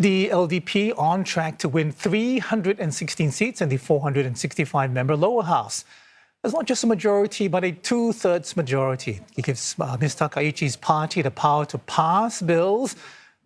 The LDP on track to win 316 seats in the 465-member lower house. It's not just a majority, but a two-thirds majority. It gives Ms. Takaichi's party the power to pass bills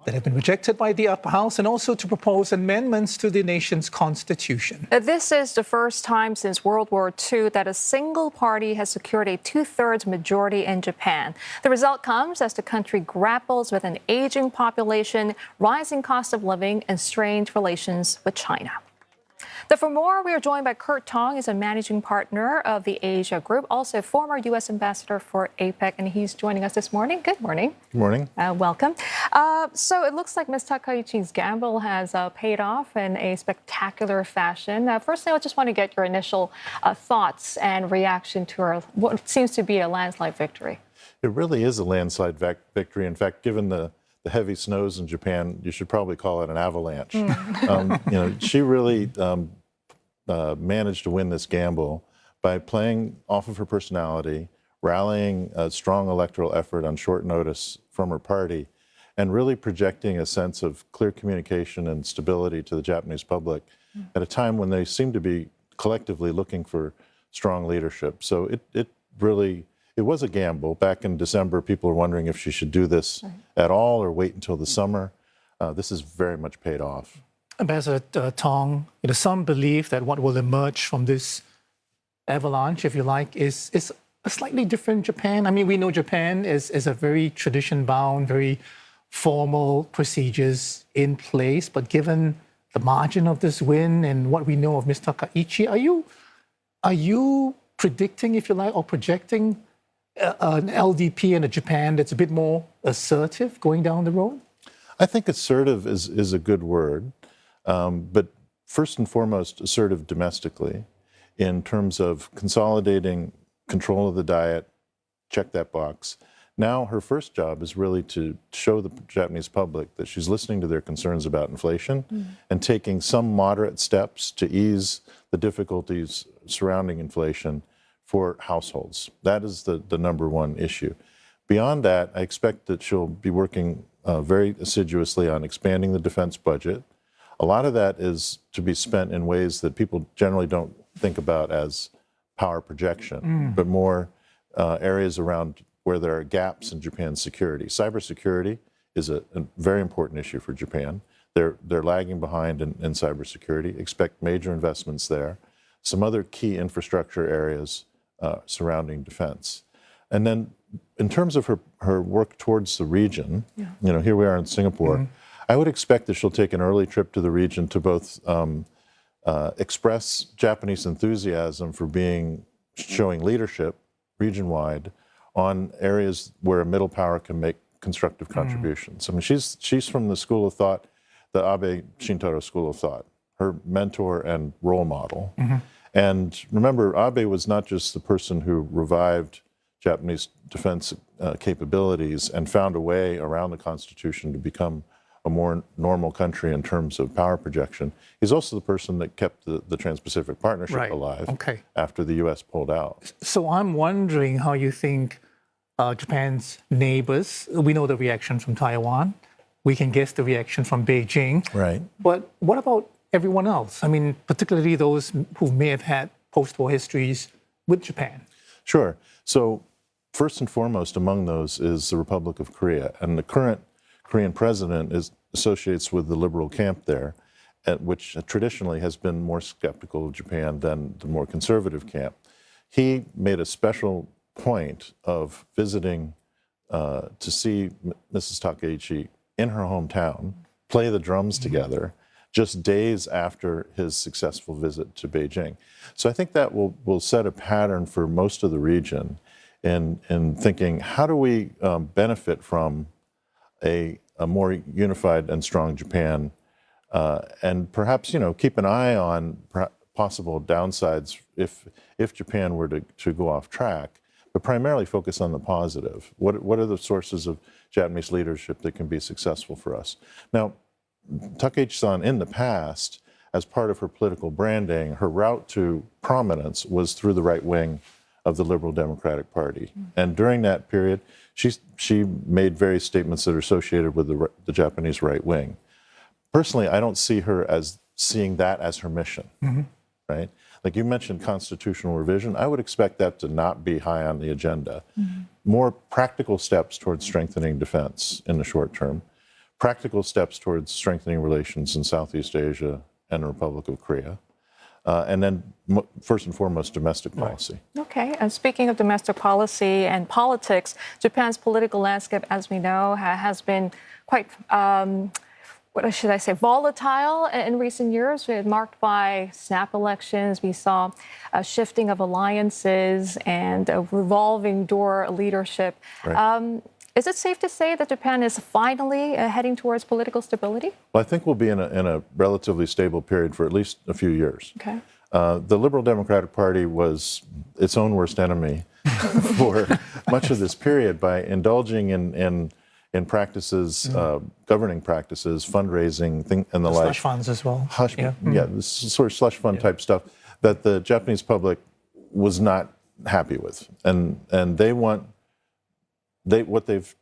that have been rejected by the upper house and also to propose amendments to the nation's constitution. This is the first time since World War II that a single party has secured a two-thirds majority in Japan. The result comes as the country grapples with an aging population, rising cost of living, and strained relations with China. But for more, we are joined by Kurt Tong, who's a managing partner of the Asia Group, also former U.S. ambassador for APEC, and he's joining us this morning. Good morning. Good morning. Welcome. So it looks like Ms. Takaichi's gamble has paid off in a spectacular fashion. Firstly, I just want to get your initial thoughts and reaction to her, what seems to be a landslide victory. It really is a landslide victory. In fact, given the heavy snows in Japan, you should probably call it an avalanche. She really managed to win this gamble by playing off of her personality, rallying a strong electoral effort on short notice from her party, and really projecting a sense of clear communication and stability to the Japanese public at a time when they seem to be collectively looking for strong leadership. So it was a gamble. Back in December, people were wondering if she should do this at all or wait until the summer. This has very much paid off. Ambassador Tong, some believe that what will emerge from this avalanche, if you like, is a slightly different Japan. I mean, we know Japan is a very tradition-bound, very formal procedures in place. But given the margin of this win and what we know of Ms. Takaichi, are you predicting, if you like, or projecting an LDP in a Japan that's a bit more assertive going down the road? I think assertive is a good word, but first and foremost, assertive domestically in terms of consolidating control of the diet, check that box. Now her first job is really to show the Japanese public that she's listening to their concerns about inflation and taking some moderate steps to ease the difficulties surrounding inflation for households. That is the number one issue. Beyond that, I expect that she'll be working very assiduously on expanding the defense budget. A lot of that is to be spent in ways that people generally don't think about as power projection, but more areas around where there are gaps in Japan's security. Cybersecurity is a very important issue for Japan. They're lagging behind in cybersecurity. Expect major investments there. Some other key infrastructure areas surrounding defense. And then in terms of her work towards the region, here we are in Singapore, I would expect that she'll take an early trip to the region to both express Japanese enthusiasm for showing leadership region-wide on areas where a middle power can make constructive contributions. I mean, she's from the school of thought, the Abe Shintaro school of thought, her mentor and role model. And remember, Abe was not just the person who revived Japanese defense capabilities and found a way around the Constitution to become a more normal country in terms of power projection. He's also the person that kept the Trans-Pacific Partnership alive after the U.S. pulled out. So I'm wondering how you think Japan's neighbors, we know the reaction from Taiwan, we can guess the reaction from Beijing. Right. But what about everyone else? I mean, particularly those who may have had post-war histories with Japan. Sure. So first and foremost among those is the Republic of Korea. And the current Korean president associates with the liberal camp there, which traditionally has been more skeptical of Japan than the more conservative camp. He made a special point of visiting to see Mrs. Takaichi in her hometown, play the drums together, just days after his successful visit to Beijing. So I think that will set a pattern for most of the region in thinking, how do we benefit from a more unified and strong Japan, and perhaps keep an eye on possible downsides if Japan were to go off track, but primarily focus on the positive. What are the sources of Japanese leadership that can be successful for us? Now, Takaichi-san in the past, as part of her political branding, her route to prominence was through the right wing of the Liberal Democratic Party. And during that period, she made various statements that are associated with the Japanese right wing. personally, I don't see her as seeing that as her mission, right? Like you mentioned constitutional revision, I would expect that to not be high on the agenda. More practical steps towards strengthening defense in the short term, practical steps towards strengthening relations in Southeast Asia and the Republic of Korea, and then first and foremost, domestic policy. Okay, and speaking of domestic policy and politics, Japan's political landscape, as we know, has been quite what should I say, volatile in recent years, marked by snap elections. We saw a shifting of alliances and a revolving door leadership. Right. Is it safe to say that Japan is finally heading towards political stability? Well, I think we'll be in a relatively stable period for at least a few years. Okay. The Liberal Democratic Party was its own worst enemy for much of this period by indulging in practices, governing practices, fundraising, and the like. Slush funds as well. This sort of slush fund type stuff that the Japanese public was not happy with, and what they've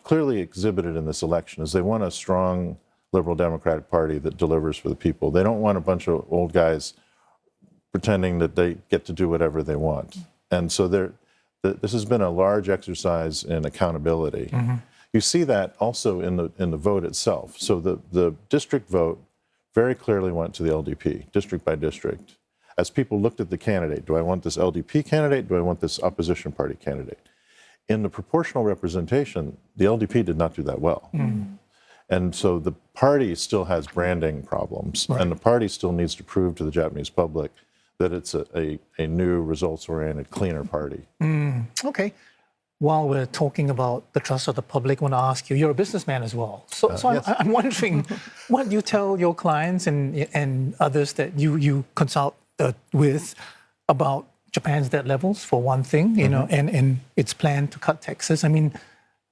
clearly exhibited in this election is they want a strong Liberal Democratic Party that delivers for the people. They don't want a bunch of old guys pretending that they get to do whatever they want, and so this has been a large exercise in accountability. You see that also in the vote itself. So the district vote very clearly went to the LDP, district by district. As people looked at the candidate, do I want this LDP candidate? Do I want this opposition party candidate? In the proportional representation, the LDP did not do that well. And so the party still has branding problems, and the party still needs to prove to the Japanese public that it's a new, results-oriented, cleaner party. Okay. While we're talking about the trust of the public, I want to ask you, you're a businessman as well. So yes. I'm wondering, what do you tell your clients and others that you consult with about Japan's debt levels, for one thing, you know, and its plan to cut taxes? I mean,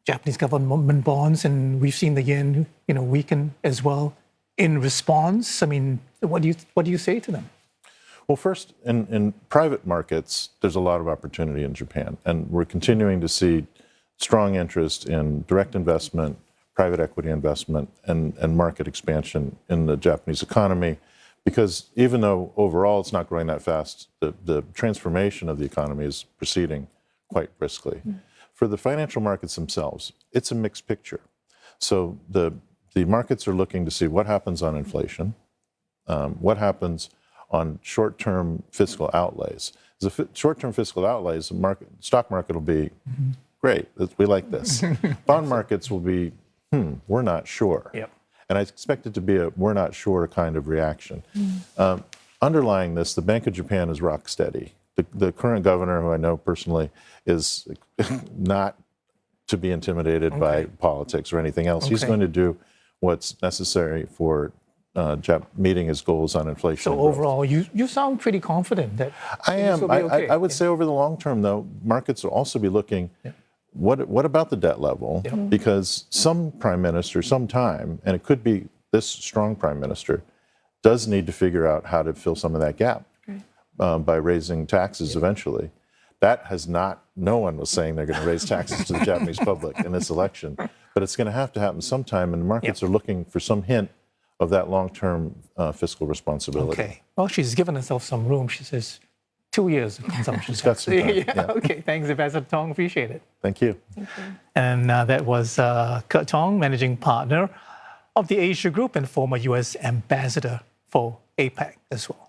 Japanese government bonds, and we've seen the yen, weaken as well in response. I mean, what do you say to them? Well, first, in private markets, there's a lot of opportunity in Japan, and we're continuing to see strong interest in direct investment, private equity investment, and market expansion in the Japanese economy, because even though overall it's not growing that fast, the transformation of the economy is proceeding quite briskly. For the financial markets themselves, it's a mixed picture. So the markets are looking to see what happens on inflation, what happens on short-term fiscal outlays. The short-term fiscal outlays, the stock market will be great. We like this. Bond markets will be, we're not sure. Yep. And I expect it to be a we're not sure kind of reaction. Underlying this, the Bank of Japan is rock steady. The current governor, who I know personally, is not to be intimidated by politics or anything else. He's going to do what's necessary for meeting his goals on inflation. So overall, you sound pretty confident that I am. will be okay. I would say over the long term, though, markets will also be looking, what about the debt level? Because some prime minister, sometime, and it could be this strong prime minister, does need to figure out how to fill some of that gap by raising taxes eventually. That has not, no one was saying they're going to raise taxes to the Japanese public in this election, but it's going to happen sometime, and the markets are looking for some hint of that long-term fiscal responsibility. Okay. Well, she's given herself some room. She says 2 years of consumption. She's got some time. Okay. Thanks, Ambassador Tong. Appreciate it. Thank you. And that was Kurt Tong, Managing Partner of the Asia Group and former U.S. Ambassador for APEC as well.